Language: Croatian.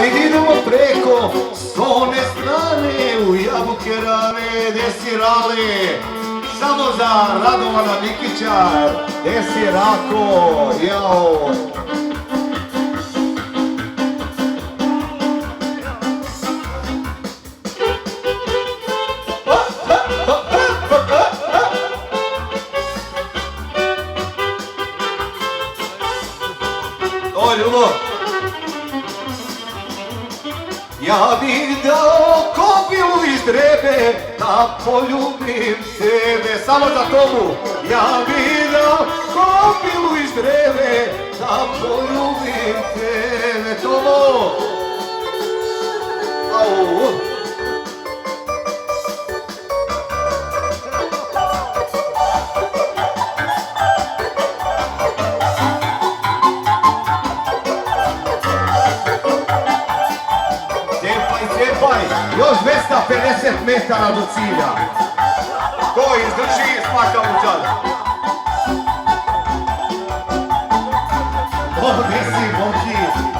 idemo preko s one strane u jabuke rane, gde si Rale? Samo za Radovana Mikića, gde si Rako, jao. O, Ljubo, ja bih dao kobilu iz drebe da poljubim tebe. Samo za tomu. Ja bih dao kobilu iz drebe da poljubim tebe. Tomo. Au. Još 250 metara do cilja. Ko izdrži, svaka mu čast. O, gdje si, Boki?